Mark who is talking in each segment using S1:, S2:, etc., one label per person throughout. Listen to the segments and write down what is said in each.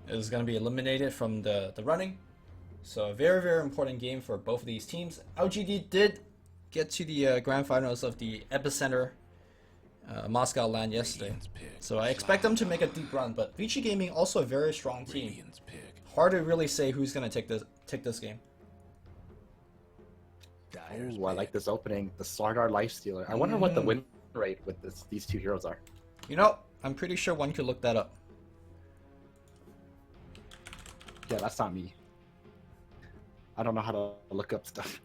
S1: is going to be eliminated from the running. So a very, very important game for both of these teams. LGD did get to the grand finals of the Epicenter Moscow LAN yesterday. So I expect them to make a deep run, but Vici Gaming also a very strong team. Hard to really say who's going to take this game.
S2: Oh, I like this opening. The Slardar Lifestealer. I wonder what the win rate with these two heroes are.
S1: You know, I'm pretty sure one could look that up.
S2: Yeah, that's not me. I don't know how to look up stuff.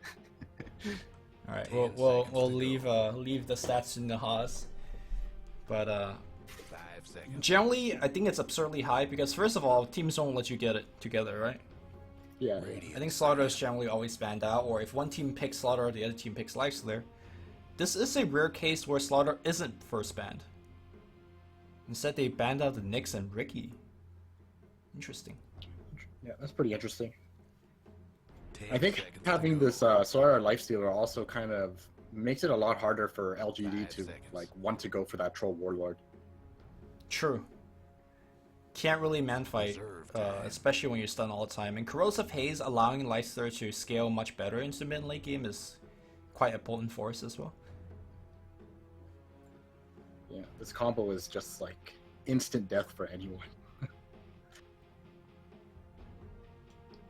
S1: All right, we'll leave the stats in the Haas, but generally I think it's absurdly high because first of all, teams don't let you get it together, right?
S2: Yeah.
S1: I think Slaughter is generally always banned out, or if one team picks Slaughter, the other team picks Lifestealer. This is a rare case where Slaughter isn't first banned. Instead, they banned out the Nyx and Ricky. Interesting.
S2: Yeah, that's pretty interesting. I think having this Slardar Lifestealer also kind of makes it a lot harder for LGD to like want to go for that Troll Warlord.
S1: True. Can't really man-fight, especially when you're stunned all the time. And Corrosive Haze allowing Lifestealer to scale much better into mid-late game is quite a potent force as well.
S2: Yeah, this combo is just like instant death for anyone.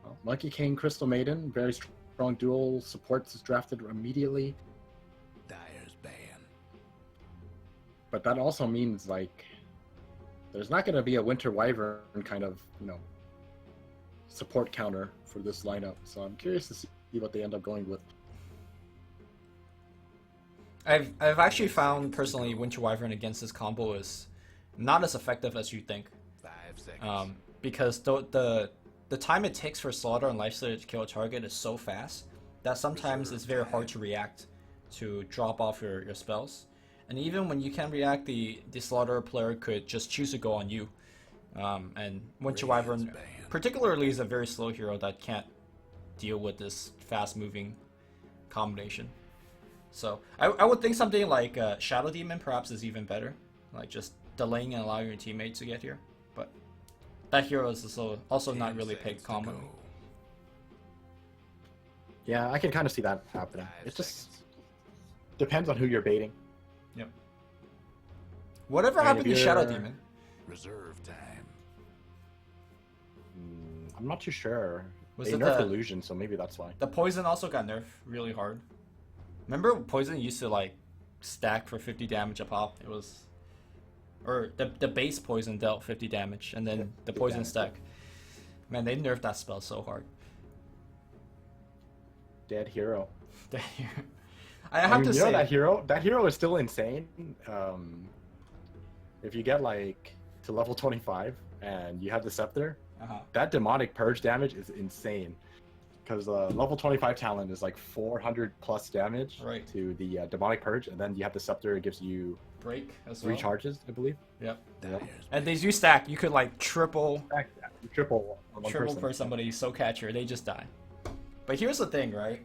S2: Well, Monkey King, Crystal Maiden, very strong dual supports is drafted immediately.
S3: Dire's ban.
S2: But that also means like there's not going to be a Winter Wyvern kind of, you know, support counter for this lineup. So I'm curious to see what they end up going with.
S1: I've actually found personally Winter Wyvern against this combo is not as effective as you think.
S3: 5 seconds.
S1: Because the time it takes for Slaughter and Lifestealer to kill a target is so fast that sometimes it's very hard to react to drop off your spells. And even when you can react, the Slaughter player could just choose to go on you. And Winter Wyvern particularly is a very slow hero that can't deal with this fast moving combination. So I would think something like Shadow Demon perhaps is even better. Like just delaying and allowing your teammate to get here. But that hero is also not really picked commonly.
S2: Yeah, I can kind of see that happening. It just depends on who you're baiting.
S1: Yep. Whatever happened to Shadow Demon?
S3: Reserve time.
S2: I'm not too sure.
S1: Was
S2: they
S1: it
S2: nerfed
S1: the
S2: Illusion, so maybe that's why.
S1: The poison also got nerfed really hard. Remember poison used to like stack for 50 damage a pop? It was, or the base poison dealt 50 damage, and then the poison stack. Man, they nerfed that spell so hard.
S2: Dead hero.
S1: I have to say,
S2: that hero is still insane. If you get like to level 25 and you have the scepter, that demonic purge damage is insane. Because level 25 talent is like 400 plus damage to the demonic purge, and then you have the scepter. It gives you
S1: break as
S2: 3 charges, I believe.
S1: Yep. And these you stack. You could like triple
S2: on one person.
S1: for somebody soul catcher. They just die. But here's the thing, right?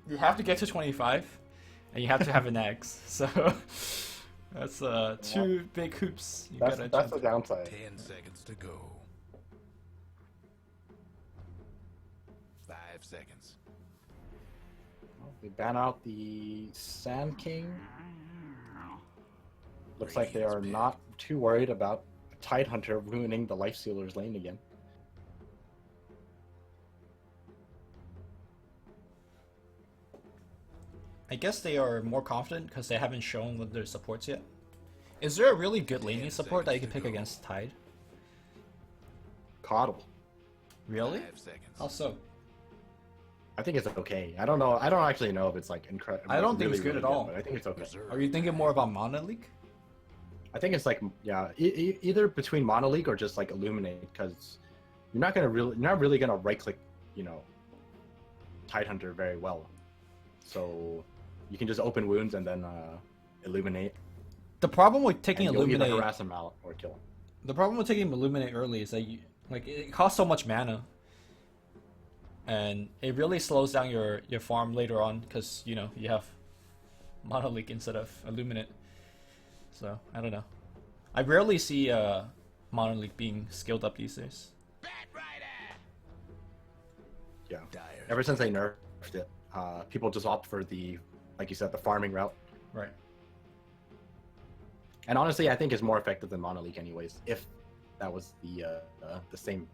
S1: You have to get to 25, and you have to have an X. So that's 2 big hoops.
S2: That's the downside.
S3: 10 seconds to go. 5 seconds.
S2: Well, they ban out the Sand King. Looks like they are not too worried about Tidehunter ruining the Lifestealer's lane again.
S1: I guess they are more confident because they haven't shown what their supports yet. Is there a really good laning support that you can pick against Tide?
S2: Coddle.
S1: Really?
S3: 5 seconds.
S1: How so?
S2: I think it's okay. I don't know. I don't actually know if it's like incredible.
S1: I don't think it's good at all.
S2: But I think it's okay.
S1: Are you thinking more about Mana League?
S2: I think it's like either between Mono League or just like Illuminate, because you're not really gonna right click, you know, Tidehunter very well. So you can just open wounds and then Illuminate.
S1: The problem with taking
S2: and
S1: Illuminate,
S2: either harass him out or kill him.
S1: The problem with taking Illuminate early is that it costs so much mana, and it really slows down your farm later on because you have Mono League instead of Illuminate. So I don't know. I rarely see Mono League being skilled up these days.
S2: yeah,
S3: Dyer's
S2: ever since they nerfed it, people just opt for the, like you said, the farming route.
S1: Right.
S2: And honestly, I think it's more effective than Mono League anyways, if that was the same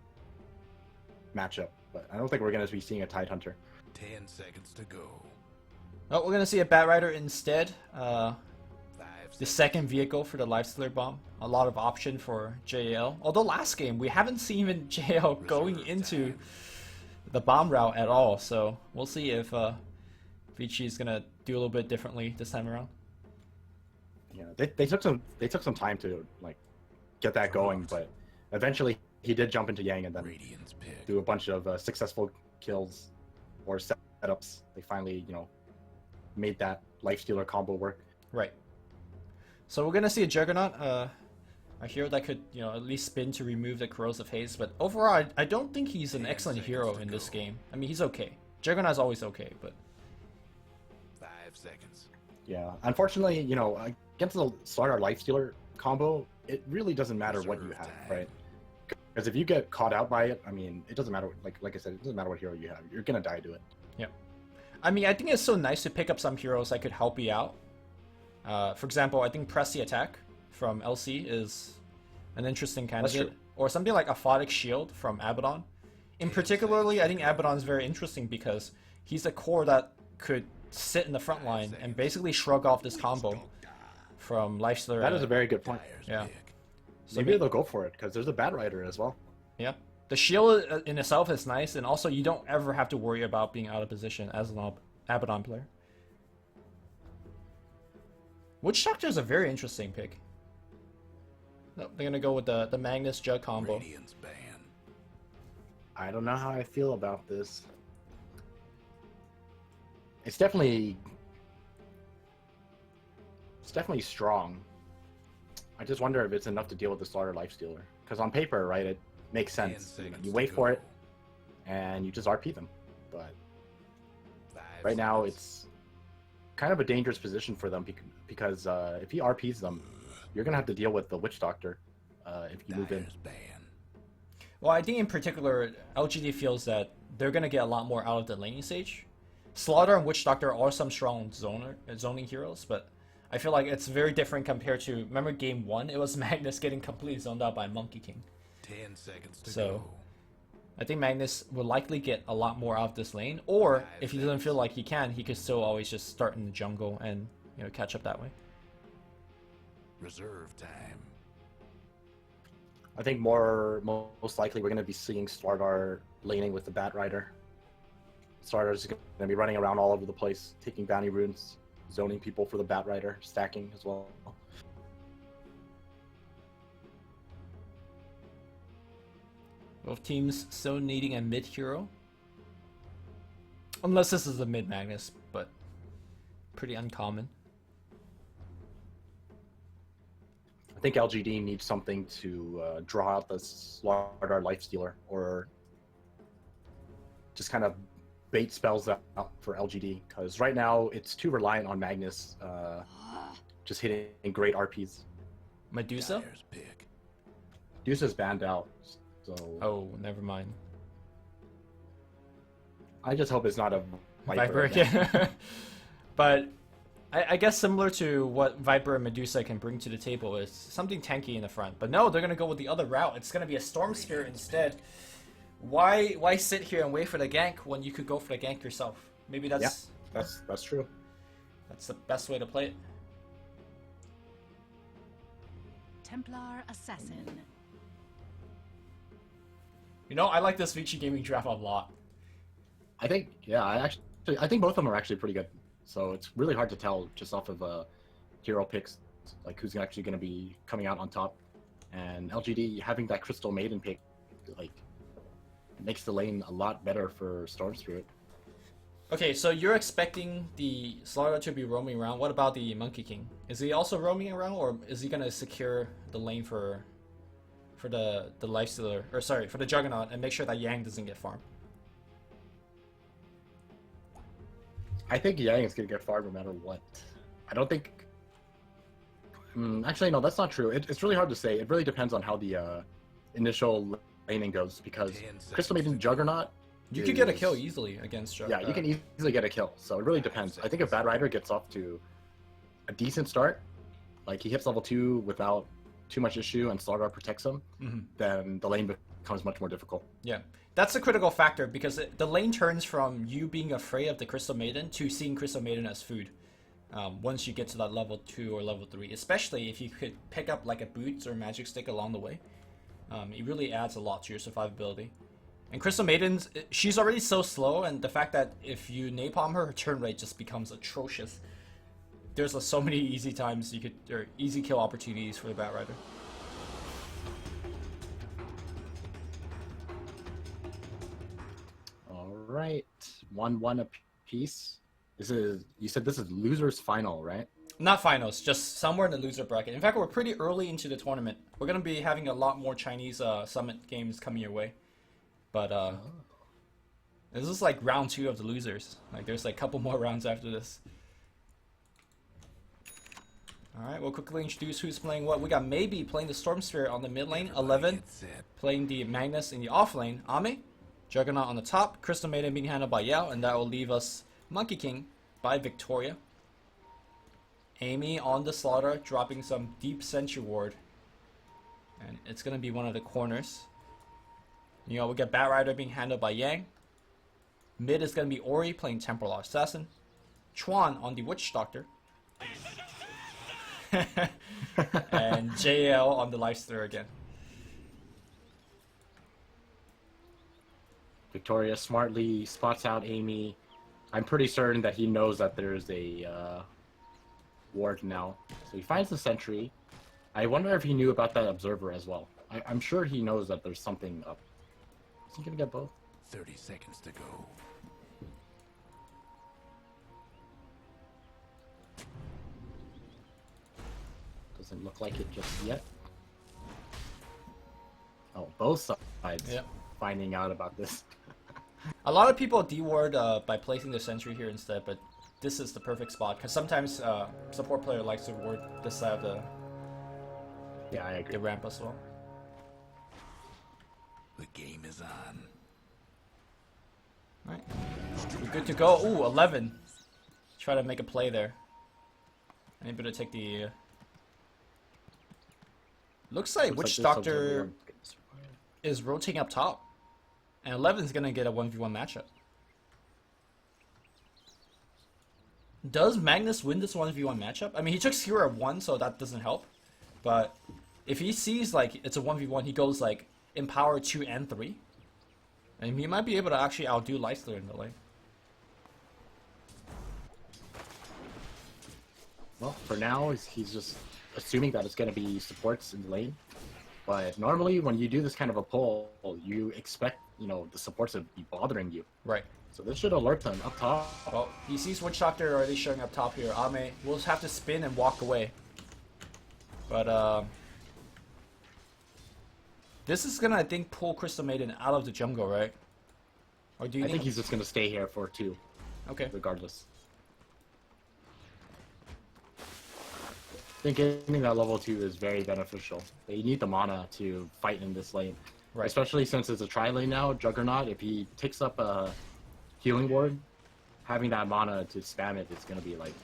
S2: matchup. But I don't think we're going to be seeing a Tidehunter.
S3: 10 seconds to go.
S1: Oh, we're gonna see a Bat Rider instead.
S3: 5
S1: The
S3: seconds.
S1: second vehicle for the Lifestealer bomb. A lot of option for JL. Although last game we haven't seen even JL going
S3: Reserve
S1: into
S3: time.
S1: the bomb route at all. So we'll see if Vici is gonna do a little bit differently this time around.
S2: Yeah, they took some time to like get that going, but eventually he did jump into Yang and then
S3: Radiant's pick.
S2: do a bunch of successful kills or setups. They finally, made that Lifestealer combo work.
S1: Right. So we're gonna see a Juggernaut, a hero that could, at least spin to remove the corrosive haze. But overall, I don't think he's an
S3: 10
S1: excellent
S3: seconds
S1: hero
S3: to
S1: in this
S3: go.
S1: game. I mean, he's okay. Juggernaut's always okay, but
S3: 5 seconds.
S2: Yeah, unfortunately, against the Slaughter Lifestealer combo, it really doesn't matter what you
S3: Reserve
S2: have,
S3: time.
S2: right? Because if you get caught out by it, I mean, it doesn't matter. Like I said, it doesn't matter what hero you have. You're gonna die to it.
S1: I mean, I think it's so nice to pick up some heroes that could help you out. For example, I think Press the Attack from LC is an interesting candidate.
S2: true.
S1: Or something like Aphotic Shield from Abaddon. In particularly, I think Abaddon is very interesting because he's a core that could sit in the front line and basically shrug off this combo from Lifestealer.
S2: That is a very good point.
S3: Dyer's
S1: Yeah.
S3: pick.
S1: So
S2: Maybe they'll go for it because there's a Bat Rider as well.
S1: Yeah. The shield in itself is nice, and also you don't ever have to worry about being out of position as an Abaddon player. Witch Doctor is a very interesting pick. No, they're gonna go with the Magnus Jug combo.
S3: Radiant's ban.
S2: I don't know how I feel about this. It's definitely strong. I just wonder if it's enough to deal with the Slaughter Lifestealer. Because on paper, right, it makes
S3: 10
S2: sense.
S3: seconds
S2: You
S3: to
S2: wait
S3: go.
S2: for it, and you just RP them. But
S3: 5
S2: right now,
S3: seconds.
S2: it's kind of a dangerous position for them because if he RPs them, you're gonna have to deal with the Witch Doctor if you move in.
S3: Dyer's ban.
S1: Well, I think in particular, LGD feels that they're gonna get a lot more out of the laning stage. Slaughter and Witch Doctor are some strong zoning heroes, but I feel like it's very different compared to, remember game 1? It was Magnus getting completely zoned out by Monkey King.
S3: 10 seconds to
S1: So,
S3: go.
S1: I think Magnus will likely get a lot more out of this lane, or
S3: 5
S1: if he doesn't feel like he can, he could still always just start in the jungle and catch up that way.
S3: Reserve time.
S2: I think most likely we're gonna be seeing Slardar laning with the Bat Rider. Slardar's gonna be running around all over the place, taking bounty runes, zoning people for the Bat Rider, stacking as well.
S1: Both teams still needing a mid hero. Unless this is a mid Magnus, but pretty uncommon.
S2: I think LGD needs something to draw out the Slardar Lifestealer, or just kind of bait spells out for LGD, because right now it's too reliant on Magnus just hitting great RPs.
S1: Medusa?
S3: Dyer's pick.
S2: Deuce's banned out, so
S1: Oh, never mind.
S2: I just hope it's not a
S1: Viper
S2: again.
S1: again. But I guess similar to what Viper and Medusa can bring to the table is something tanky in the front. But no, they're going to go with the other route. It's going to be a Storm Spirit instead. Why sit here and wait for the gank when you could go for the gank yourself? Maybe that's
S2: That's true.
S1: that's the best way to play it.
S4: Templar Assassin.
S1: I like this Vici Gaming draft a lot.
S2: I think, yeah, I think both of them are actually pretty good. So it's really hard to tell just off of hero picks, like who's actually going to be coming out on top. And LGD having that Crystal Maiden pick, like, makes the lane a lot better for Storm Spirit.
S1: Okay, so you're expecting the Slaughter to be roaming around. What about the Monkey King? Is he also roaming around, or is he gonna secure the lane for the Lifestealer, or sorry, for the Juggernaut, and make sure that Yang doesn't get farmed?
S2: I think Yang is going to get farmed no matter what. I don't think... actually, no, that's not true. It's really hard to say. It really depends on how the initial laning goes, because
S3: 10 seconds
S2: Crystal Maiden
S3: to go.
S2: Juggernaut
S1: You could get a kill
S2: is-
S1: easily against Struck.
S2: Yeah, you can easily get a kill. So it really depends. I think if Bad Rider gets off to a decent start, like he hits level 2 without too much issue and Slaughter protects him, then the lane becomes much more difficult.
S1: Yeah, that's a critical factor because the lane turns from you being afraid of the Crystal Maiden to seeing Crystal Maiden as food. Once you get to that level 2 or level 3, especially if you could pick up like a boots or magic stick along the way, it really adds a lot to your survivability. And Crystal Maidens, she's already so slow, and the fact that if you napalm her, her turn rate just becomes atrocious. There's so many easy times or easy kill opportunities for the Bat Rider.
S2: All right, 1-1 apiece. You said this is losers final, right?
S1: Not finals, just somewhere in the loser bracket. In fact, we're pretty early into the tournament. We're going to be having a lot more Chinese Summit games coming your way. But this is like round 2 of the losers. Like there's like a couple more rounds after this. Alright, we'll quickly introduce who's playing what. We got Maybe playing the Storm Spirit on the mid lane. 11
S3: Get set.
S1: playing the Magnus in the off lane. Ame. Juggernaut on the top. Crystal Maiden being handled by Yao. And that will leave us Monkey King by Victoria. Amy on the Slaughter, dropping some deep Sentry Ward. And it's going to be one of the corners. You know, we get Bat Rider being handled by Yang. Mid is going to be Ori playing Temporal Assassin. Chuan on the Witch Doctor. And JL on the Lifestealer again.
S2: Victoria smartly spots out Amy. I'm pretty certain that he knows that there's a ward now. So he finds the sentry. I wonder if he knew about that observer as well. I'm sure he knows that there's something up. Is he gonna get both?
S3: 30 seconds to go.
S2: Doesn't look like it just yet. Oh, both sides
S1: Yep.
S2: finding out about this.
S1: A lot of people deward by placing the Sentry here instead, but this is the perfect spot because sometimes support player likes to ward this side of
S2: Yeah, I agree.
S1: the ramp as well.
S3: The game is on.
S1: Alright, we're good to go. Ooh, 11. Try to make a play there. Able to take the. Looks like Witch
S2: this
S1: Doctor
S2: observer-
S1: is rotating up top, and 11 is gonna get a 1v1 matchup. Does Magnus win this 1v1 matchup? I mean, he took Skira 1, so that doesn't help. But if he sees like it's a 1v1, he goes like Empower 2 and 3. And he might be able to actually outdo Lifestealer in the lane.
S2: Well, for now, he's just assuming that it's going to be supports in the lane. But normally, when you do this kind of a pull, you expect, the supports to be bothering you.
S1: Right.
S2: So this should alert them up top.
S1: Well, he sees Witch Doctor already showing up top here. Ame will have to spin and walk away. But, this is gonna, I think, pull Crystal Maiden out of the jungle, right? Or do you
S2: I think he's just going to stay here for 2,
S1: Okay.
S2: regardless. I think getting that level 2 is very beneficial. They need the mana to fight in this lane.
S1: Right.
S2: Especially since it's a tri-lane now, Juggernaut, if he takes up a healing ward, having that mana to spam it is going to be, like,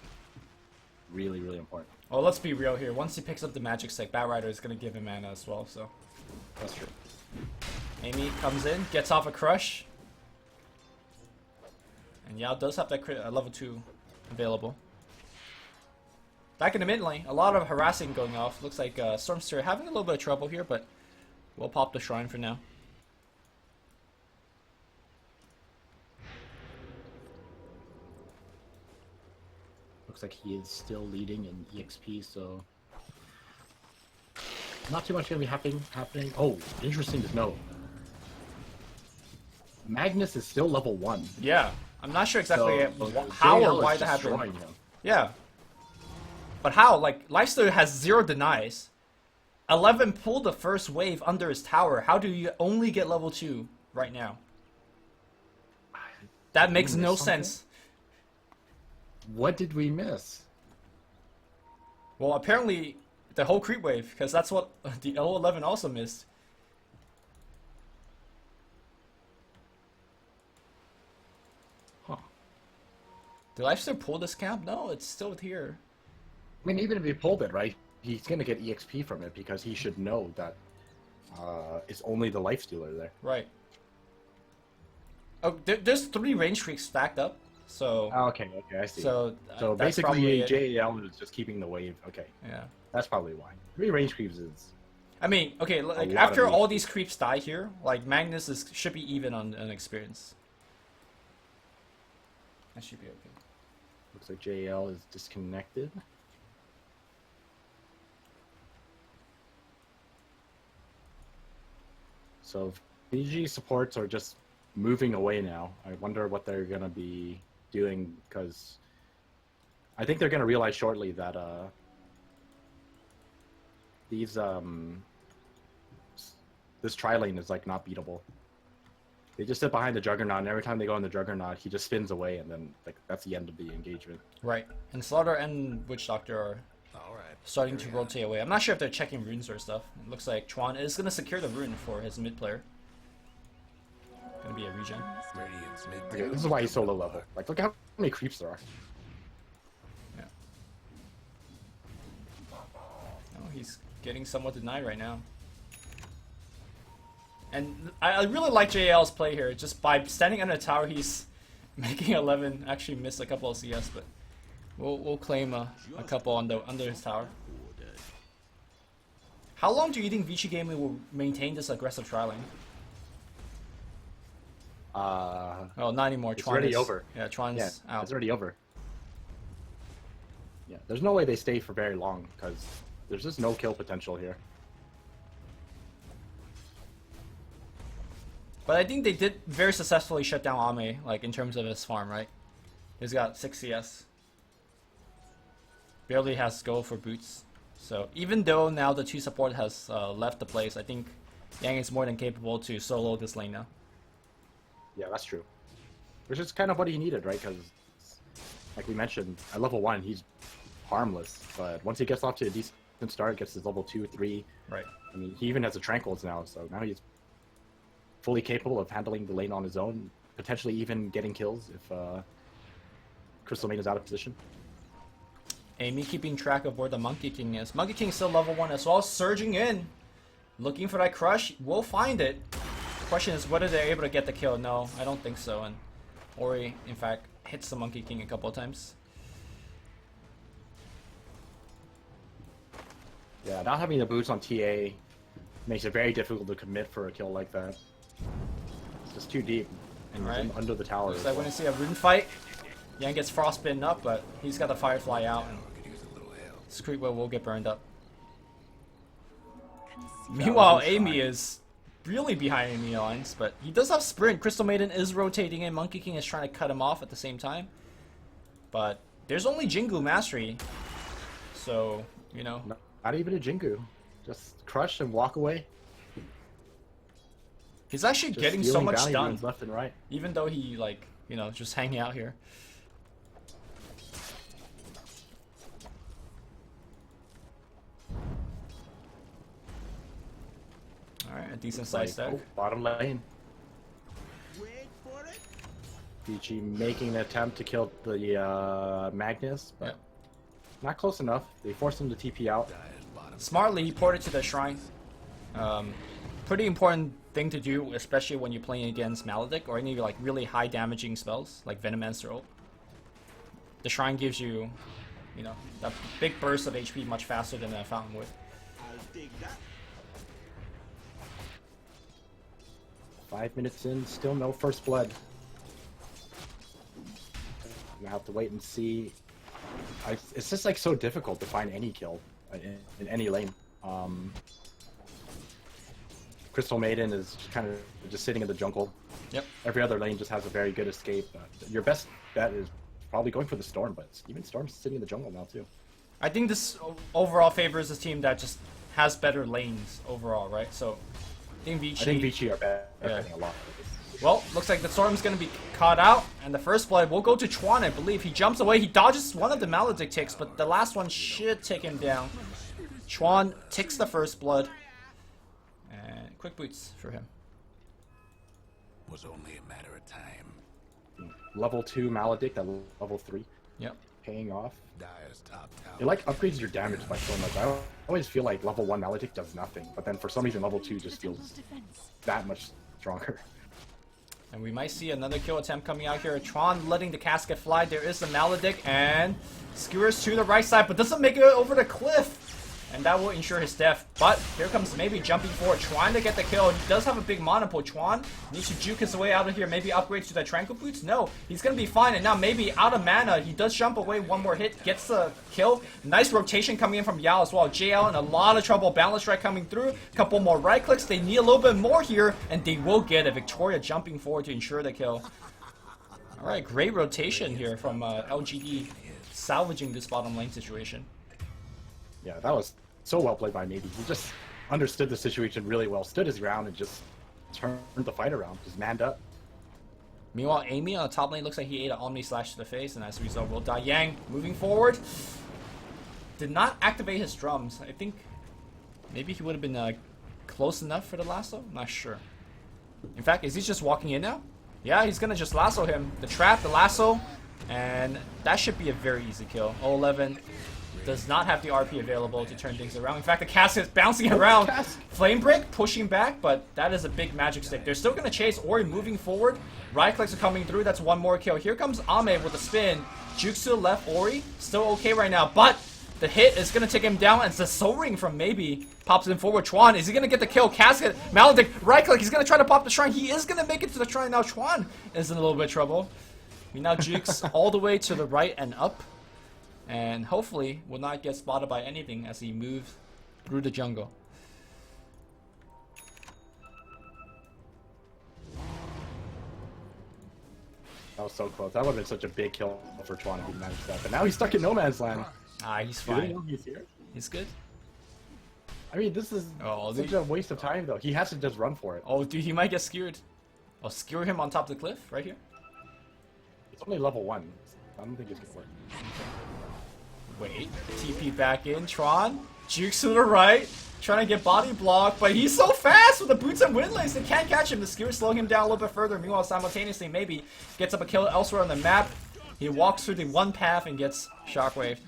S2: really, really important.
S1: Well, let's be real here. Once he picks up the magic stick, Bat Rider is gonna give him mana as well, so.
S2: That's true.
S1: Amy comes in, gets off a crush. And Yao does have that level 2 available. Back in the mid lane, a lot of harassing going off. Looks like Stormster having a little bit of trouble here, but we'll pop the shrine for now.
S2: Looks like he is still leading in EXP, so not too much gonna be happening. Oh, interesting to note. Magnus is still level 1.
S1: Yeah, I'm not sure exactly
S2: So,
S1: how
S2: JL
S1: or why
S2: is
S1: that happened.
S2: destroying him.
S1: Yeah. But how? Like, Lifestealer has 0 denies. 11 pulled the first wave under his tower. How do you only get level 2 right now? That makes
S2: we
S1: no
S2: miss something?
S1: sense.
S2: What did we miss?
S1: Well, apparently the whole creep wave, because that's what the L11 also missed. Did I still pull this camp? No, it's still here.
S2: I mean, even if he pulled it, right, he's gonna get EXP from it because he should know that it's only the life stealer there.
S1: Right. Oh, there's 3 range creeps stacked up, so...
S2: Oh, okay, I see.
S1: So that's
S2: basically,
S1: probably it.
S2: JAL is just keeping the wave. Okay,
S1: Yeah.
S2: that's probably why. 3 range creeps is...
S1: I mean, okay, like
S2: lot
S1: after
S2: of
S1: all
S2: EXP.
S1: these creeps die here, like Magnus should be even on experience. That should be okay.
S2: Looks like JAL is disconnected. So Fiji supports are just moving away now. I wonder what they're gonna be doing because I think they're gonna realize shortly that this tri-lane is like not beatable. They just sit behind the Juggernaut, and every time they go on the Juggernaut, he just spins away, and then like that's the end of the engagement.
S1: Right. And Slaughter and Witch Doctor are starting to rotate away. I'm not sure if they're checking runes or stuff. It looks like Chuan is going to secure the rune for his mid player. Gonna be a regen.
S3: Radiant's mid
S2: Okay, this is why he's so low level. Like, look how many creeps there are.
S1: Yeah. Oh, he's getting somewhat denied right now. And I really like JL's play here. Just by standing under the tower, he's making 11. Actually missed a couple of CS, but we'll claim a couple under his tower. How long do you think Vici Gaming will maintain this aggressive tri-lane? Oh, not anymore.
S2: It's
S1: Chuan
S2: already
S1: is,
S2: over.
S1: Yeah, Chuan's
S2: Yeah,
S1: out.
S2: it's already over. Yeah, there's no way they stay for very long because there's just no kill potential here.
S1: But I think they did very successfully shut down Ame, like in terms of his farm, right? He's got 6 CS. Barely has go for boots. So even though now the 2 support has left the place, I think Yang is more than capable to solo this lane now.
S2: Yeah, that's true. Which is kind of what he needed, right? Because, like we mentioned, at level 1, he's harmless. But once he gets off to a decent start, gets his level 2, 3.
S1: Right.
S2: I mean, he even has the Tranquils now, so now he's fully capable of handling the lane on his own, potentially even getting kills if Crystal Maiden is out of position.
S1: Amy keeping track of where the Monkey King is. Monkey King still level 1 as well, surging in. Looking for that crush. We'll find it. The question is whether they're able to get the kill. No, I don't think so. And Ori, in fact, hits the Monkey King a couple of times.
S2: Yeah, not having the boots on TA makes it very difficult to commit for a kill like that. It's just too deep, and he's
S1: Right.
S2: under the tower.
S1: Looks
S2: as
S1: like
S2: well.
S1: when you see a rune fight, Yang gets frostbitten up, but he's got the Firefly out, and Screetwell will get burned up. Meanwhile, Amy is really behind enemy lines, but he does have sprint. Crystal Maiden is rotating in. Monkey King is trying to cut him off at the same time. But there's only Jingu Mastery. So, you know.
S2: Not even a Jingu. Just crush and walk away.
S1: He's actually
S2: Just
S1: getting so
S2: stealing
S1: much
S2: bounty
S1: done.
S2: runes left and right.
S1: Even though he, like, you know, just hanging out here. Alright, a decent size stack.
S2: Oh, bottom lane. Vici making an attempt to kill the Magnus, but
S1: Yeah.
S2: not close enough. They forced him to TP out.
S1: Smartly, he ported to the shrine. Pretty important thing to do, especially when you're playing against Maledict or any like really high damaging spells like Venomancer ult. The shrine gives you, you know, that big burst of HP much faster than a fountain would.
S2: 5 minutes in, still no first blood. Gonna have to wait and see. It's just like so difficult to find any kill in any lane. Crystal Maiden is kind of just sitting in the jungle.
S1: Yep.
S2: Every other lane just has a very good escape. Your best bet is probably going for the Storm, but even Storm's sitting in the jungle now too.
S1: I think this overall favors a team that just has better lanes overall, right? So I think Vici.
S2: I think Vici are benefiting a lot.
S1: Well, looks like the Storm's gonna be caught out, and the first blood will go to Chuan, I believe. He jumps away, he dodges one of the Maledict ticks, but the last one should take him down. Chuan ticks the first blood. And quick boots for him.
S3: Was only a matter of time.
S2: Level 2 Maledict at level 3.
S1: Yep.
S2: Paying off.
S3: Dyer's top tower.
S2: It like upgrades your damage by so much. I always feel like level 1 Maledict does nothing, but then for some reason level 2 just feels that much stronger.
S1: And we might see another kill attempt coming out here. Tron letting the casket fly. There is the Maledict, and skewers to the right side, but doesn't make it over the cliff. And that will ensure his death. But here comes maybe jumping forward, trying to get the kill. He does have a big monopool. Tron needs to juke his way out of here. Maybe upgrade to the Tranquil Boots. No, he's going to be fine. And now maybe out of mana. He does jump away. One more hit. Gets the kill. Nice rotation coming in from Yao as well. JL in a lot of trouble. Balance strike coming through. Couple more right clicks. They need a little bit more here. And they will get it. Victoria jumping forward to ensure the kill. Alright, great rotation here from LGD. Salvaging this bottom lane situation.
S2: Yeah, that was so well played by Newbee. He just understood the situation really well, stood his ground, and just turned the fight around, just manned up.
S1: Meanwhile, Amy on the top lane looks like he ate an Omni Slash to the face, and as a result will die. Yang moving forward. Did not activate his drums. I think maybe he would have been close enough for the lasso? I'm not sure. In fact, is he just walking in now? Yeah, he's gonna just lasso him. The trap, the lasso, and that should be a very easy kill. 011 does not have the RP available to turn things around. In fact, the cast is bouncing around. Flame Break pushing back, but that is a big magic stick. They're still going to chase. Ori moving forward. Right clicks are coming through. That's one more kill. Here comes Ame with a spin. Jukes to the left. Ori still okay right now, but the hit is going to take him down, and it's the Soul Ring from Maybe pops in forward. Chuan, is he going to get the kill? Casket, Maledict, right click. He's going to try to pop the shrine. He is going to make it to the shrine. Now Chuan is in a little bit of trouble. He now jukes all the way to the right and up. And hopefully will not get spotted by anything as he moves through the jungle.
S2: That was so close. That would have been such a big kill for Chuan if he managed that. But now he's stuck in no man's land.
S1: Ah, he's
S2: Do they
S1: fine.
S2: know he's here?
S1: He's good.
S2: I mean, this is such a waste of time, though. He has to just run for it.
S1: Oh, dude, he might get skewered. I'll skewer him on top of the cliff right here.
S2: It's only level 1. I don't think it's gonna work.
S1: Wait, TP back in. Tron, jukes to the right, trying to get body blocked, but he's so fast with the boots and windlays, they can't catch him. The skewer slowing him down a little bit further. Meanwhile, simultaneously, Maybe gets up a kill elsewhere on the map. He walks through the one path and gets shockwaved.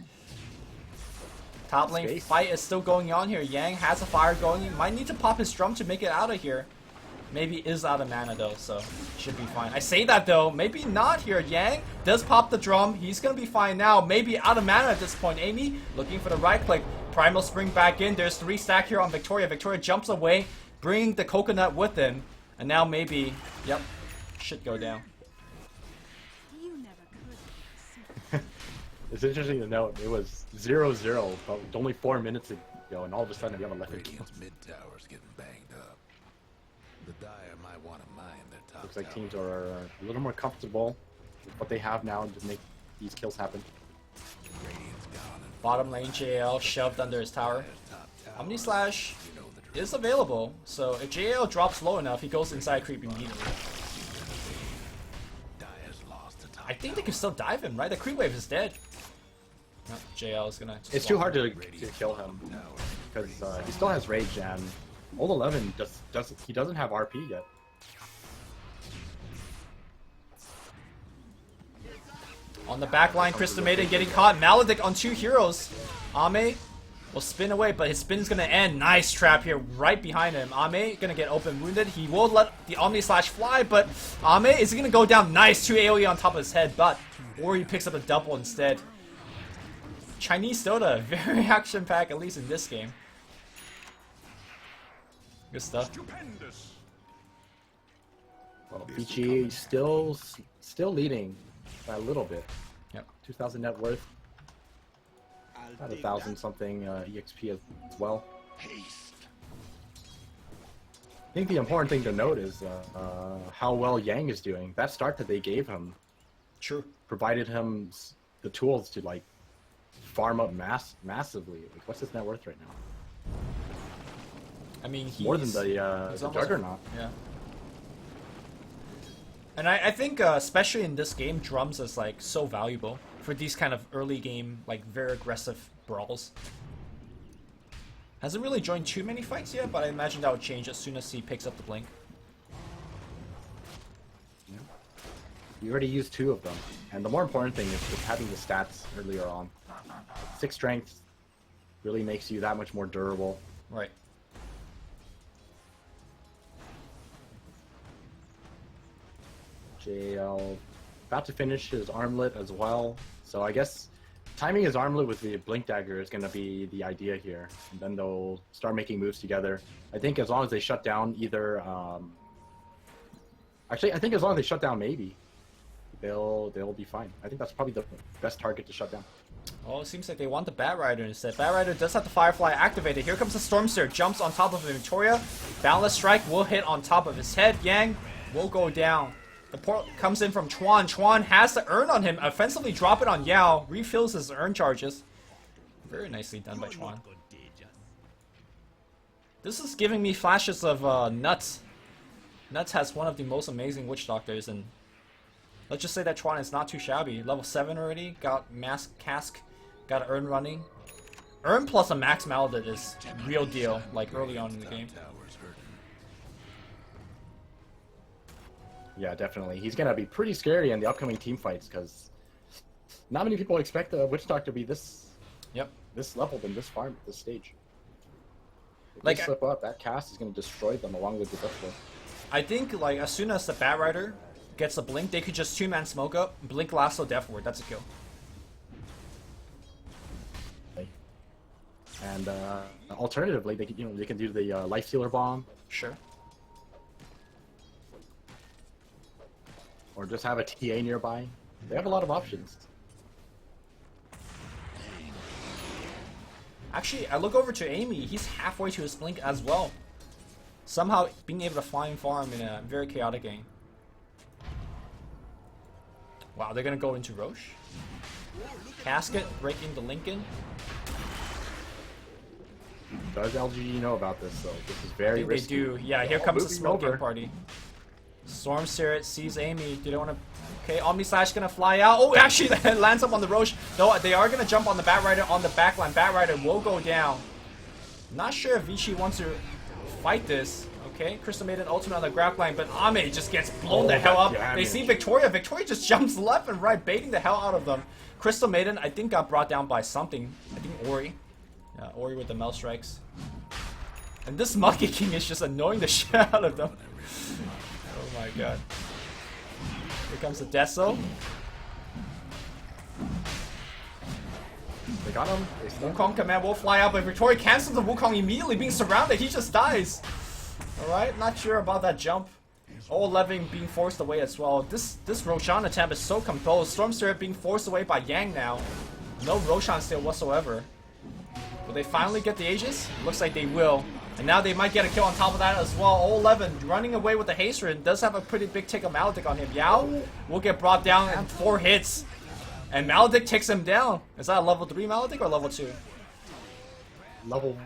S1: Top lane fight is still going on here. Yang has a fire going. He might need to pop his drum to make it out of here. Maybe is out of mana though, so should be fine. I say that though, maybe not here. Yang does pop the drum. He's gonna be fine now. Maybe out of mana at this point. Amy looking for the right click. Primal Spring back in. There's 3 stack here on Victoria. Victoria jumps away, bringing the coconut with him. And now maybe, yep, should go down.
S4: You never could.
S2: It's interesting to note, it was 0-0, but only 4 minutes ago, and all of a sudden we have 11 kills.
S3: Radiant's mid tower's getting banged up. The Dire might want to mine their top
S2: Looks like
S3: tower.
S2: teams are a little more comfortable with what they have now to make these kills happen.
S3: Radiant's gone and
S1: Bottom lane JL shoved under his tower.
S3: top tower.
S1: Omni Slash
S3: You know the drill.
S1: is available, so if JL drops low enough, he goes inside creep immediately.
S3: Dire's lost the top
S1: I think they
S3: tower.
S1: can still dive him, right? The creep wave is dead. No, JL is gonna. just
S2: It's too
S1: walk
S2: hard
S1: away.
S2: to kill him because he still has rage, and Old 11 doesn't have RP yet.
S1: On the back line, Krista Maiden getting caught. Maledict on 2 heroes. Ame will spin away, but his spin's gonna end. Nice trap here right behind him. Ame gonna get open wounded. He will let the Omni Slash fly, but Ame is gonna go down. Nice 2 AoE on top of his head, but Ori picks up a double instead. Chinese Dota, very action packed, at least in this game. Good stuff.
S2: Well, Vici still leading by a little bit.
S1: Yep.
S2: 2,000 net worth. About 1,000 something EXP as well. I think the important thing to note is how well Yang is doing. That start that they gave him
S1: True.
S2: provided him the tools to like farm up massively. Like, what's his net worth right now?
S1: I mean, he's
S2: More than
S1: he's
S2: the
S1: almost-
S2: Juggernaut.
S1: Yeah. And I think especially in this game, drums is like so valuable for these kind of early game, like very aggressive brawls. Hasn't really joined too many fights yet, but I imagine that would change as soon as he picks up the blink.
S2: You already used 2 of them. And the more important thing is just having the stats earlier on. 6 strength really makes you that much more durable.
S1: Right.
S2: JL about to finish his armlet as well. So I guess timing his armlet with the blink dagger is going to be the idea here. And then they'll start making moves together. I think as long as they shut down either... Actually, I think as long as they shut down maybe, they'll be fine. I think that's probably the best target to shut down.
S1: Oh, it seems like they want the Bat Rider instead. Bat Rider does have the Firefly activated. Here comes the Storm Seer. Jumps on top of Victoria. Boundless Strike will hit on top of his head. Yang will go down. The port comes in from Chuan. Chuan has the Urn on him. Offensively drop it on Yao. Refills his Urn charges. Very nicely done by Chuan. This is giving me flashes of Nuts. Nuts has one of the most amazing Witch Doctors, and let's just say that Chuan is not too shabby. Level 7 already, got Mask Cask, got Urn running. Urn plus a Max Maladin is real deal, like early on in the game.
S2: Yeah, definitely. He's gonna be pretty scary in the upcoming team fights because not many people expect a Witch Doctor to be this leveled in this farm at this stage. If
S1: Like,
S2: they slip up, that cast is gonna destroy them along with the Death Ward.
S1: I think like as soon as the Bat Rider gets a blink, they could just 2-man smoke up, blink lasso Death Ward. That's a kill.
S2: And alternatively, they can they can do the Life Stealer bomb
S1: Sure.
S2: or just have a TA nearby. They have a lot of options.
S1: Actually, I look over to Amy. He's halfway to his blink as well. Somehow being able to flying farm in a very chaotic game. Wow, they're gonna go into Roche. Casket breaking the Lincoln.
S2: Does LGD know about this though? This is
S1: I
S2: very
S1: think
S2: risky.
S1: they do. Yeah, here
S2: All
S1: comes the
S2: moving
S1: smoking
S2: over.
S1: party. Storm Spirit sees Amy. Do they want to? Okay, Omni Slash gonna fly out. Oh, actually, that lands up on the Roche. No, they are gonna jump on the Bat Rider on the backline. Bat Rider will go down. Not sure if Vici wants to fight this. Okay, Crystal Maiden ultimate on the grab line, but Ame just gets blown the hell up.
S2: damage.
S1: They see Victoria. Victoria just jumps left and right, baiting the hell out of them. Crystal Maiden, I think, got brought down by something. I think Ori. Yeah, Ori with the Mel Strikes. And this Monkey King is just annoying the shit out of them. Oh my god. Here comes the Deso.
S2: They got him. They stunned
S1: Wukong command will fly out, but Victoria cancels the Wukong immediately being surrounded. He just dies. Alright, not sure about that jump. 011 being forced away as well. This Roshan attempt is so composed. Storm Spirit being forced away by Yang now. No Roshan steal whatsoever. Will they finally get the Aegis? Looks like they will. And now they might get a kill on top of that as well. 011 running away with the haste ring. Does have a pretty big tick of Maledic on him. Yao will get brought down in 4 hits. And Maledic takes him down. Is that a level 3 Maledic or level 2?
S2: level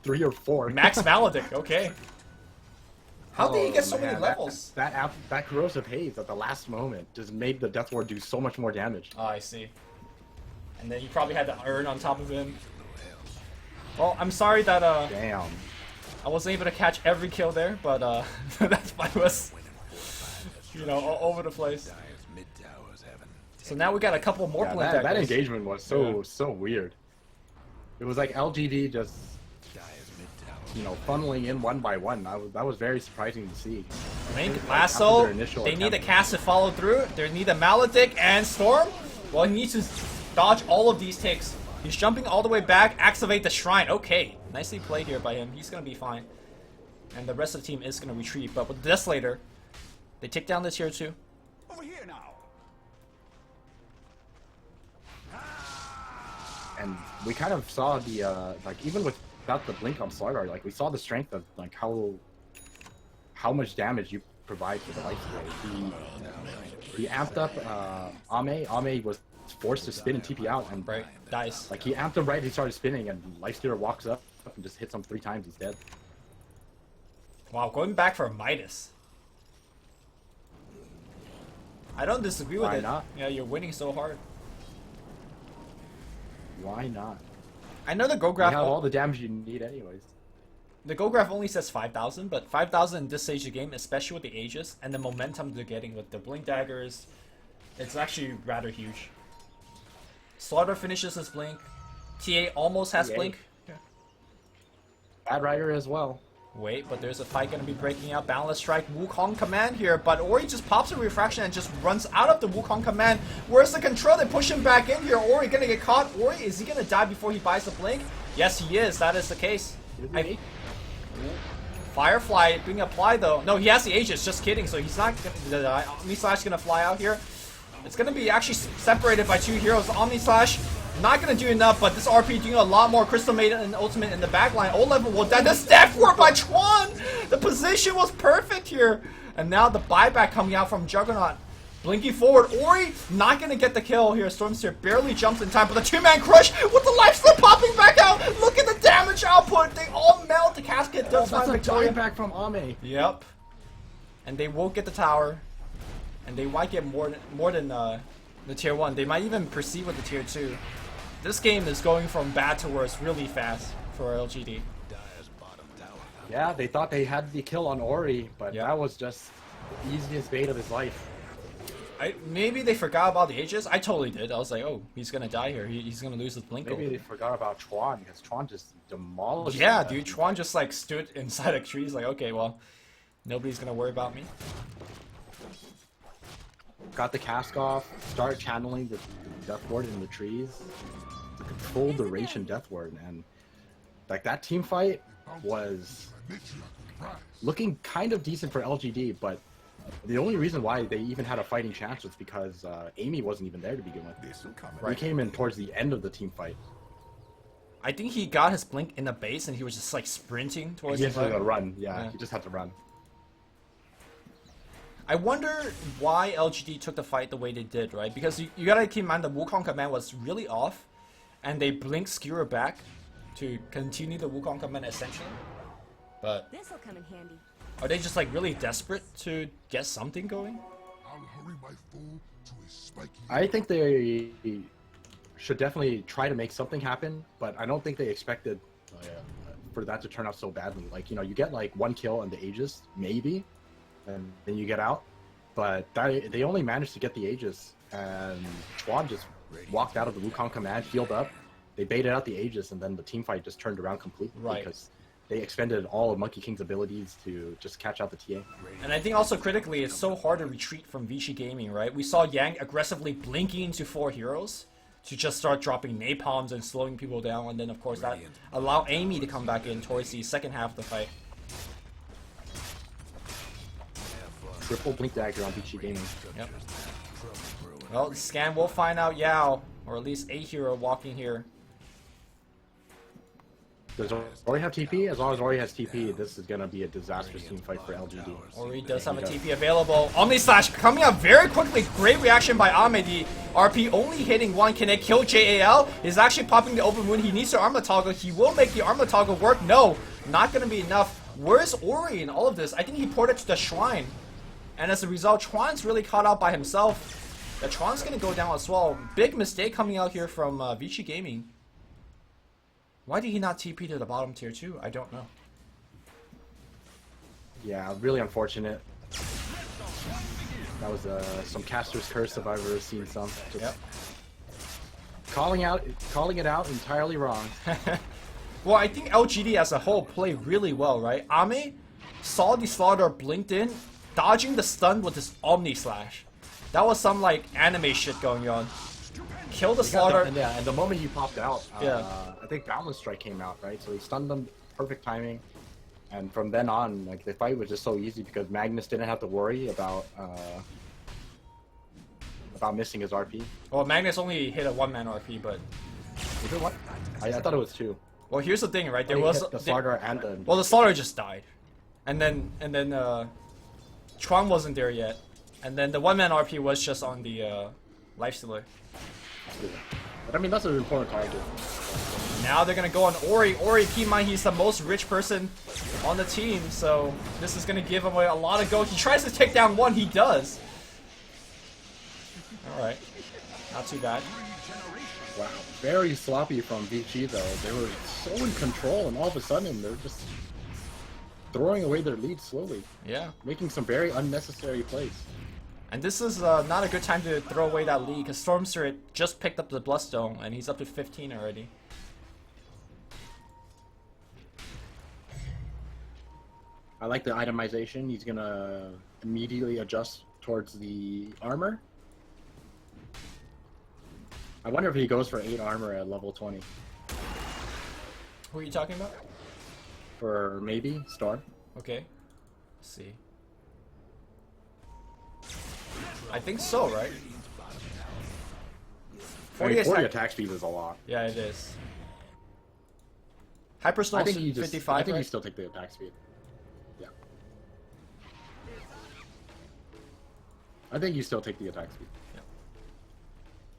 S2: 3 or 4.
S1: Max Maledic, okay. How did he get so
S2: man,
S1: many levels?
S2: That corrosive haze at the last moment just made the Death Ward do so much more damage.
S1: Oh, I see. And then you probably had the urn on top of him. Well, I'm sorry that
S2: Damn.
S1: I wasn't able to catch every kill there, but that fight was, you know, all over the place. So now we got a couple more
S2: Yeah,
S1: blink
S2: that
S1: daggers.
S2: engagement was so weird. It was like LGD just, you know, funneling in one by one. That was very surprising to see.
S1: Link,
S2: After
S1: Lasso,
S2: their initial
S1: they need a
S2: attempt.
S1: cast to follow through. They need a Maledic and Storm. Well, he needs to dodge all of these ticks. He's jumping all the way back, activate the Shrine. Okay, nicely played here by him. He's going to be fine. And the rest of the team is going to retreat. But with the Desolator, they take down the tier 2.
S3: Over here now.
S2: And we kind of saw the, like, even without the blink on Slardar, like, we saw the strength of, like, how much damage you provide for the life steal. He amped up Ame. Ame was forced to spin and TP out, and
S1: Right, dies.
S2: like he amped him right, he started spinning, and Lifestealer walks up and just hits him 3 times, he's dead.
S1: Wow, going back for Midas. I don't disagree with
S2: Why
S1: it.
S2: not?
S1: Yeah, you're winning so hard.
S2: Why not?
S1: I know the Go
S2: You
S1: Graph.
S2: have all the damage you need anyways.
S1: the goal graph only says 5,000, but 5,000 in this stage of the game, especially with the Aegis and the momentum they're getting with the Blink Daggers, it's actually rather huge. Slaughter finishes his Blink. TA almost has
S2: TA.
S1: Blink.
S2: Bad Rider as well.
S1: Wait, but there's a fight going to be breaking out. Boundless Strike, Wukong command here, but Ori just pops a refraction and just runs out of the Wukong command. Where's the control? They push him back in here. Ori going to get caught. Ori, is he going to die before he buys the Blink? Yes, he is. That is the case. Firefly being applied though. No, he has the Aegis. Just kidding. So he's not going to die. Omni Slash going to fly out here. It's going to be actually separated by two heroes. Omni Slash not going to do enough, but this RP doing a lot more. Crystal Maiden and Ultimate in the backline. O-Level will die. The Death Ward by Chuan! The position was perfect here. And now the buyback coming out from Juggernaut. Blinking forward. Ori not going to get the kill here. Stormseer barely jumps in time, but the two-man crush with the lifesteal popping back out. Look at the damage output. They all melt. The casket does
S2: That's
S1: find
S2: a
S1: Victoria.
S2: back from Ame.
S1: Yep. And they won't get the tower. And they might get more than the tier 1. They might even proceed with the tier 2. This game is going from bad to worse really fast for LGD.
S2: Yeah, they thought they had the kill on Ori, but
S1: Yeah.
S2: that was just the easiest bait of his life.
S1: Maybe they forgot about the Aegis. I totally did. I was like, oh, he's gonna die here. He's gonna lose his Blink.
S2: Maybe they forgot about Chuan, because Chuan just demolished
S1: Yeah,
S2: him.
S1: dude. Chuan just like stood inside a tree. He's like, okay, well, nobody's gonna worry about me.
S2: Got the cask off, started channeling the Death Ward in the trees. Like a full duration Death Ward, and like that team fight was looking kind of decent for LGD, but the only reason why they even had a fighting chance was because Amy wasn't even there to begin with. He came in towards the end of the team fight.
S1: I think he got his Blink in the base and he was just like sprinting towards
S2: He
S1: the
S2: just had
S1: fight.
S2: to run,
S1: Yeah.
S2: he just had to run.
S1: I wonder why LGD took the fight the way they did, right? Because you gotta keep in mind the Wukong command was really off, and they blink skewer back to continue the Wukong command essentially. But
S4: This'll come in handy.
S1: are they just like really desperate to get something going?
S3: I'll hurry my fool to his spiky.
S2: I think they should definitely try to make something happen, but I don't think they expected for that to turn out so badly. Like, you know, you get like one kill on the Aegis, maybe, and then you get out. But they only managed to get the Aegis, and Chuan just walked out of the Wukong command, healed up. They baited out the Aegis, and then the team fight just turned around completely
S1: Right.
S2: because they expended all of Monkey King's abilities to just catch out the TA.
S1: And I think also critically, it's so hard to retreat from Vici Gaming, right? We saw Yang aggressively blinking into 4 heroes to just start dropping napalms and slowing people down, and then of course that allowed Amy to come back in towards the second half of the fight.
S2: Triple Blink Dagger on Vici Gaming.
S1: Yep. Well, Scan will find out Yao, or at least a hero walking here.
S2: Does Ori have TP? As long as Ori has TP, this is going to be a disastrous team fight for LGD.
S1: Ori does have a TP available. Omni Slash coming up very quickly. Great reaction by Ame. The RP only hitting 1. Can it kill JAL? He's actually popping the open wound. He needs to armor toggle. He will make the armor toggle work. No, not going to be enough. Where's Ori in all of this? I think he ported to the shrine. And as a result, Chuan's really caught out by himself. The Chuan's going to go down as well. Big mistake coming out here from Vici Gaming. Why did he not TP to the bottom tier 2? I don't know.
S2: Yeah, really unfortunate. That was some caster's curse if I've ever seen some. Just
S1: Yep.
S2: calling it out entirely wrong.
S1: Well, I think LGD as a whole played really well, right? Ame saw the Slaughter blinked in, dodging the stun with his Omni Slash. That was some like anime shit going on. Kill the Slaughter.
S2: And the moment he popped out,
S1: Yeah.
S2: I think Boundless Strike came out, right? So he stunned them, perfect timing. And from then on, like the fight was just so easy because Magnus didn't have to worry about missing his RP.
S1: Well, Magnus only hit a 1-man RP, but
S2: Was it one? I thought it was 2.
S1: well, here's the thing, right? There
S2: He
S1: was
S2: hit the Slaughter and the...
S1: well, the Slaughter just died, and then Chuan wasn't there yet, and then the 1-man RP was just on the Lifestealer.
S2: But I mean, that's an important target.
S1: Now they're gonna go on Ori. Ori, keep in mind, he's the most rich person on the team, so this is gonna give him a lot of go. He tries to take down 1, he does. Alright, not too bad.
S2: Wow, very sloppy from Vici though. They were so in control, and all of a sudden they're just throwing away their lead slowly,
S1: Yeah.
S2: making some very unnecessary plays.
S1: And this is not a good time to throw away that lead because Storm Spirit just picked up the Bloodstone and he's up to 15 already.
S2: I like the itemization. He's gonna immediately adjust towards the armor. I wonder if he goes for 8 armor at level 20.
S1: Who are you talking about?
S2: For maybe Storm.
S1: Okay. Let's see. I think so, right? 40
S2: attack speed is a lot.
S1: Yeah, it is. Hyperstorm
S2: I think you
S1: 55,
S2: I think
S1: right?
S2: you still take the attack speed. Yeah. I think you still take the attack speed.
S1: Yeah.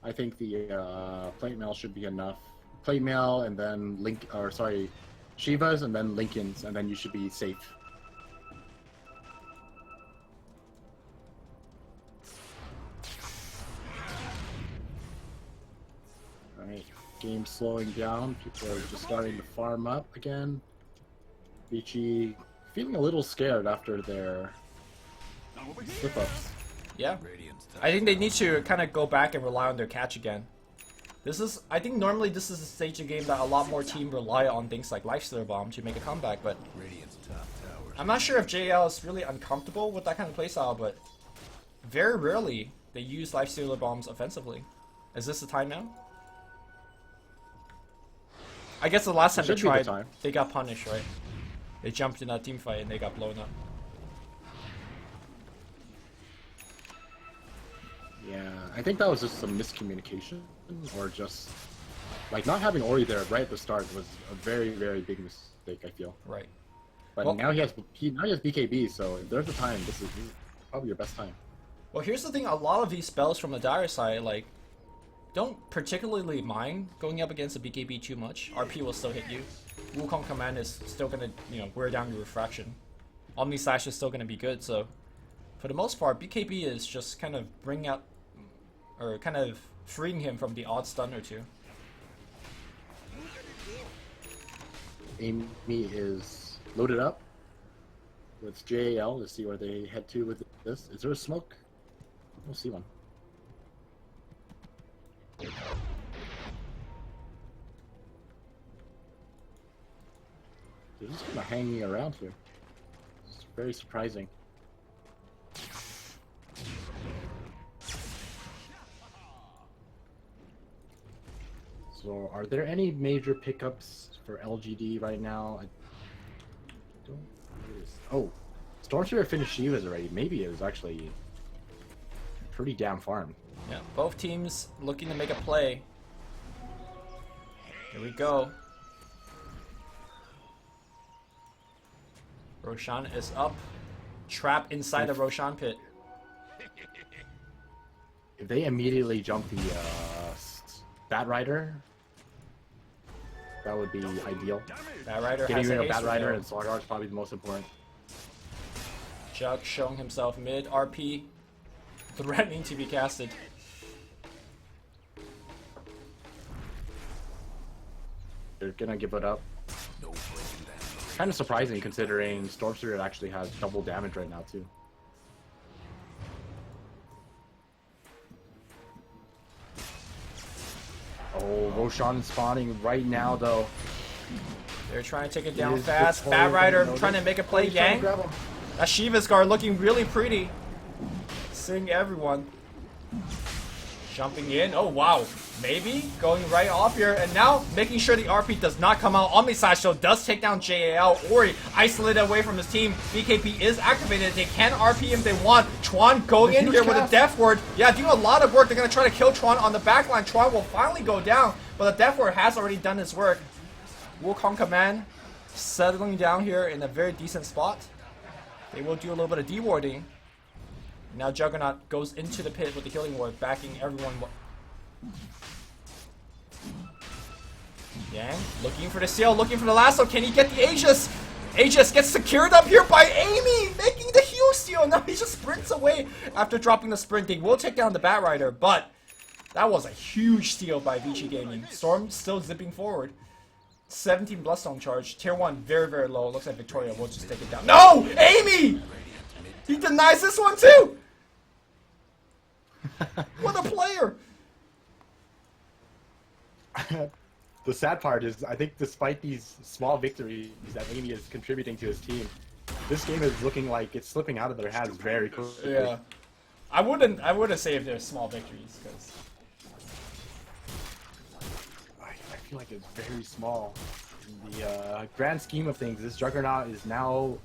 S2: I think the plate mail should be enough. Plate mail and then Shivas and then Lincolns, and then you should be safe. Alright, game slowing down. People are just starting to farm up again. Vici feeling a little scared after their slip-ups.
S1: Yeah.
S3: Radiant's top
S1: I think they need to kind of go back and rely on their catch again. I think normally this is a stage of the game that a lot more teams rely on things like Lifestealer Bomb to make a comeback, but
S3: Radiant's top tower.
S1: I'm not sure if JL is really uncomfortable with that kind of playstyle, but very rarely they use Lifestealer Bombs offensively. Is this the time now? I guess the last time they
S2: Should be the
S1: tried,
S2: time.
S1: they got punished, right? They jumped in a team fight and they got blown up.
S2: Yeah, I think that was just some miscommunication, or just like not having Ori there right at the start was a very, very big mistake. I feel.
S1: Right.
S2: But
S1: Well-
S2: now he has BKB, so if there's a time. This is probably your best time.
S1: Well, here's the thing. A lot of these spells from the dire side, like, don't particularly mind going up against a BKB too much. RP will still hit you. Wukong Command is still gonna, wear down your refraction. Omni Slash is still gonna be good. So, for the most part, BKB is just kind of bringing out, or kind of freeing him from the odd stun or two.
S2: Amy is loaded up with JAL. Let's see where they head to with this. Is there a smoke? We'll see one. They're just kind of hanging around here. It's very surprising. So, are there any major pickups for LGD right now? I don't notice. Oh, Stormsphere finished Shivas already. Maybe it was actually pretty damn farm.
S1: Yeah, both teams looking to make a play. Here we go. Roshan is up. Trap inside the Roshan pit.
S2: If they immediately jump the Bat Rider, that would be ideal.
S1: Bat Rider
S2: Getting
S1: has
S2: rid
S1: an
S2: of
S1: ace
S2: Bat Rider
S1: reveal.
S2: and Slaughter is probably the most important.
S1: Jug showing himself mid. RP threatening to be casted.
S2: They're gonna give it up.
S3: No breaking down.
S2: Kind of surprising considering Stormsphere actually has double damage right now too. Oh, Roshan spawning right now though.
S1: They're trying to take it down
S2: Is
S1: fast.
S2: the
S1: Bat Rider
S2: Torrent
S1: trying to make a play,
S2: He's trying to
S1: gang.
S2: grab him.
S1: That Shiva's guard looking really pretty. Seeing everyone. Jumping in. Oh, wow. Maybe going right off here. And now making sure the RP does not come out. Omni Slash though does take down JAL. Ori isolated away from his team. BKB is activated. They can RP him if they want. Chuan going in here with a death ward. Yeah, doing a lot of work. They're going to try to kill Chuan on the backline. Chuan will finally go down. But the death ward has already done his work. Wukong Command settling down here in a very decent spot. They will do a little bit of dewarding. Now Juggernaut goes into the pit with the healing ward, backing everyone. Yang looking for the seal, looking for the lasso. Can he get the Aegis? Aegis gets secured up here by Amy, making the huge steal. Now he just sprints away after dropping the sprint. They will take down the Bat Rider, but that was a huge steal by Vici Gaming. Storm still zipping forward. 17 Bloodstone charge. Tier 1 very, very low. Looks like Victoria will just take it down. No! Amy! He denies this one too! What a player!
S2: The sad part is, I think despite these small victories that Amy is contributing to his team, this game is looking like it's slipping out of their hands very quickly.
S1: Yeah. I wouldn't say if they're small victories, because
S2: I feel like it's very small. In the grand scheme of things, this Juggernaut is now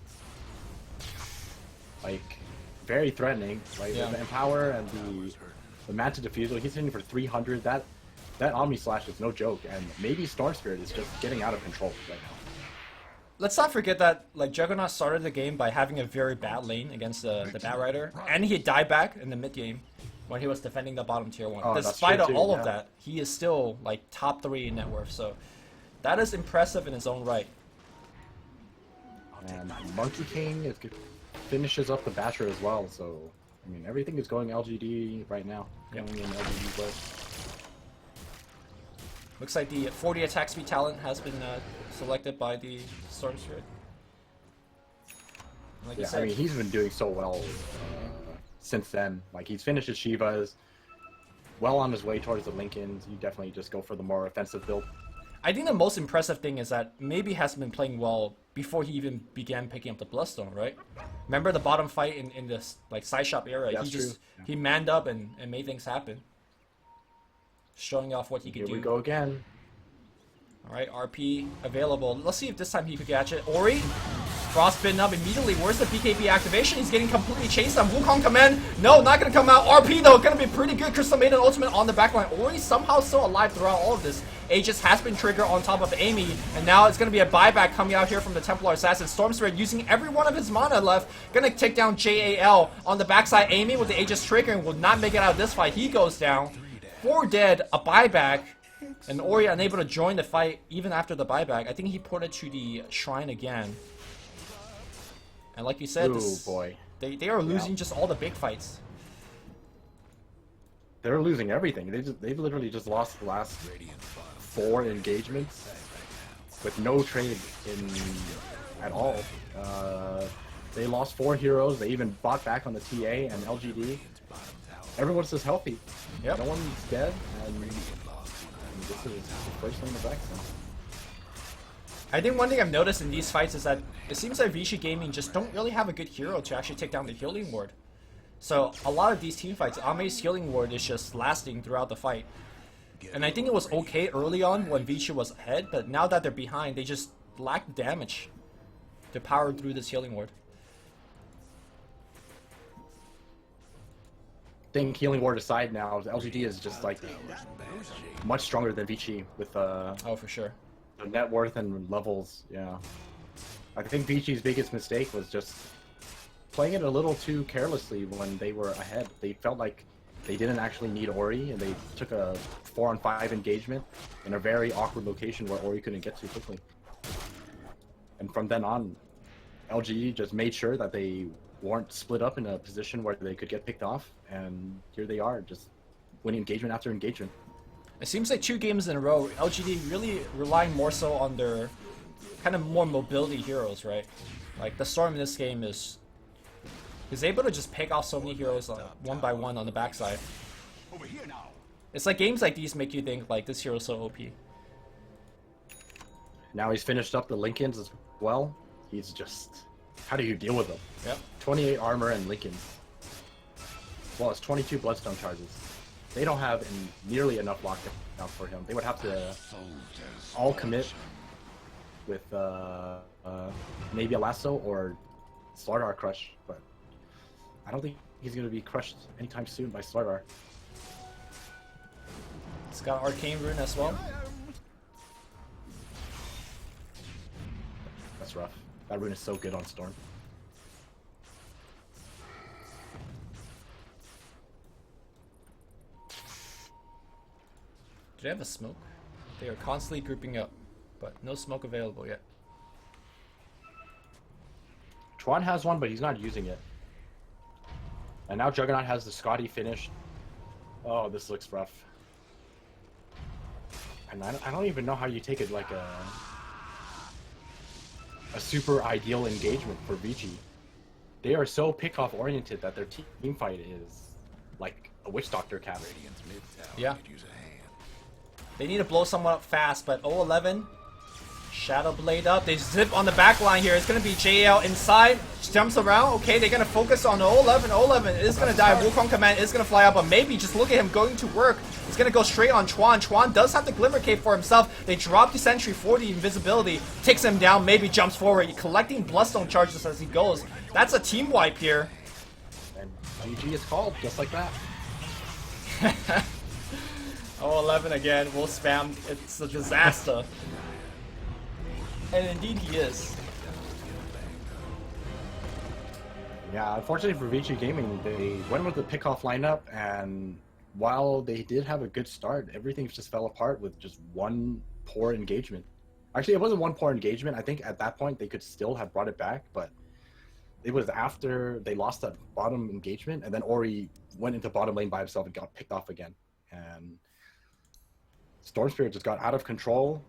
S2: like very threatening. Like
S1: Yeah.
S2: the Empower and the Manta Diffusal, he's hitting for 300. That Omni Slash is no joke, and maybe Storm Spirit is just getting out of control right now.
S1: let's not forget that like Juggernaut started the game by having a very bad lane against the Batrider, and he died back in the mid game when he was defending the bottom tier 1.
S2: Oh, that's
S1: Despite
S2: true too,
S1: all
S2: yeah.
S1: of that, he is still like top 3 in net worth, so that is impressive in its own right.
S2: And Monkey King finishes up the Basher as well, so I mean everything is going LGD right now.
S1: Yep.
S2: Going in LGD way.
S1: Looks like the 40 attack speed talent has been selected by the Storm Spirit. Like you
S2: Yeah,
S1: said,
S2: I mean he's been doing so well since then. Like he's finished his Shivas, well on his way towards the Lincolns. You definitely just go for the more offensive build.
S1: I think the most impressive thing is that maybe has been playing well before he even began picking up the Bloodstone, right? Remember the bottom fight in this like side shop era?
S2: That's
S1: He just
S2: true.
S1: he manned up and made things happen, showing off what he could
S2: Here
S1: do.
S2: we go again.
S1: All right, RP available. Let's see if this time he could catch it. Ori, frostbitten up immediately. Where's the BKB activation? He's getting completely chased on Wukong command. No, not gonna come out. RP though, gonna be pretty good. Crystal Maiden ultimate on the backline. Ori somehow still alive throughout all of this. Aegis has been triggered on top of Amy, and now it's gonna be a buyback coming out here from the Templar Assassin. Storm Spirit using every one of his mana left. Gonna take down JAL on the backside. Amy with the Aegis triggering will not make it out of this fight. He goes down. 4 dead, a buyback. And Ori unable to join the fight even after the buyback. I think he put it to the shrine again. And like you said,
S2: Oh boy.
S1: they are losing just all the big fights.
S2: They're losing everything. They've literally just lost the last 4 engagements with no trade in at all. They lost 4 heroes. They even bought back on the TA and LGD. Everyone's just healthy.
S1: Yep.
S2: No one's dead, and this is the first one in the back. So.
S1: I think one thing I've noticed in these fights is that it seems like Vici Gaming just don't really have a good hero to actually take down the healing ward. So a lot of these team fights, Ame's healing ward is just lasting throughout the fight. And I think it was okay early on when Vici was ahead, but now that they're behind, they just lack damage to power through this healing ward.
S2: I think healing ward aside now, LGD is just like much stronger than Vici with
S1: Oh, for sure.
S2: the net worth and levels. Yeah, I think Vici's biggest mistake was just playing it a little too carelessly when they were ahead. They felt like they didn't actually need Ori, and they took a 4-on-5 engagement in a very awkward location where Ori couldn't get to quickly. And from then on, LGD just made sure that they weren't split up in a position where they could get picked off, and here they are, just winning engagement after engagement.
S1: It seems like 2 games in a row, LGD really relying more so on their kind of more mobility heroes, right? Like the Storm in this game is able to just pick off so many heroes one by one on the backside. It's like games like these make you think like this hero's so OP.
S2: Now he's finished up the Lincolns as well. He's just, how do you deal with them?
S1: Yep.
S2: 28 armor and Lincolns. Well, it's 22 Bloodstone charges. They don't have nearly enough lockdown for him. They would have to all commit with maybe a lasso or Slardar crush, but I don't think he's going to be crushed anytime soon by Slardar.
S1: It's got Arcane Rune as well.
S2: That's rough. That rune is so good on Storm.
S1: Do they have a smoke? They are constantly grouping up, but no smoke available yet.
S2: Chuan has one, but he's not using it. And now Juggernaut has the Scotty finished. Oh, this looks rough. And I don't even know how you take it like a a super ideal engagement for Vici. They are so pick-off oriented that their team fight is like a witch doctor cabin.
S3: Radiant's mid tower
S1: Yeah.
S3: could use a hand.
S1: They need to blow someone up fast, but 011, Shadow Blade up. They zip on the back line here. It's going to be JL inside. Jumps around. Okay, they're going to focus on 011. 011 is going to die. Wukong Command is going to fly up, but maybe just look at him going to work. He's going to go straight on Chuan. Chuan does have the Glimmer Cape for himself. They drop the Sentry for the invisibility. Takes him down, maybe jumps forward. Collecting Bloodstone charges as he goes. That's a team wipe here.
S2: And GG is called just like that.
S1: 011 again, will spam. It's a disaster. And indeed he is.
S2: Yeah, unfortunately for Vici Gaming, they went with the pick-off lineup, and while they did have a good start, everything just fell apart with just one poor engagement. Actually, it wasn't one poor engagement. I think at that point they could still have brought it back, but it was after they lost that bottom engagement, and then Ori went into bottom lane by himself and got picked off again. And Storm Spirit just got out of control,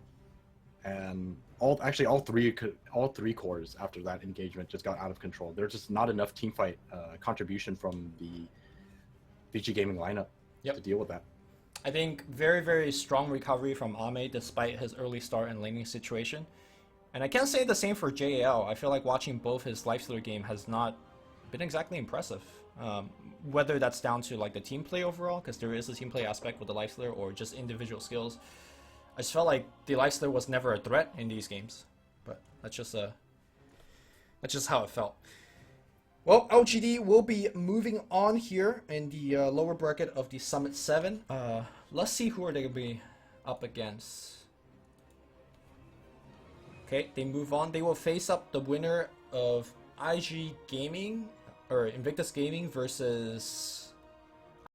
S2: and all three cores after that engagement just got out of control. There's just not enough team fight contribution from the Vici Gaming lineup to deal with that.
S1: I think very, very strong recovery from Ame despite his early start and laning situation. And I can't say the same for JAL. I feel like watching both his Lifestealer game has not been exactly impressive. Whether that's down to like the team play overall, because there is a team play aspect with the Lifestealer, or just individual skills. I just felt like the Lifestealer was never a threat in these games. But that's just how it felt. Well, LGD will be moving on here in the lower bracket of the Summit 7. Let's see who are they going to be up against. Okay, they move on. They will face up the winner of IG Gaming, or Invictus Gaming versus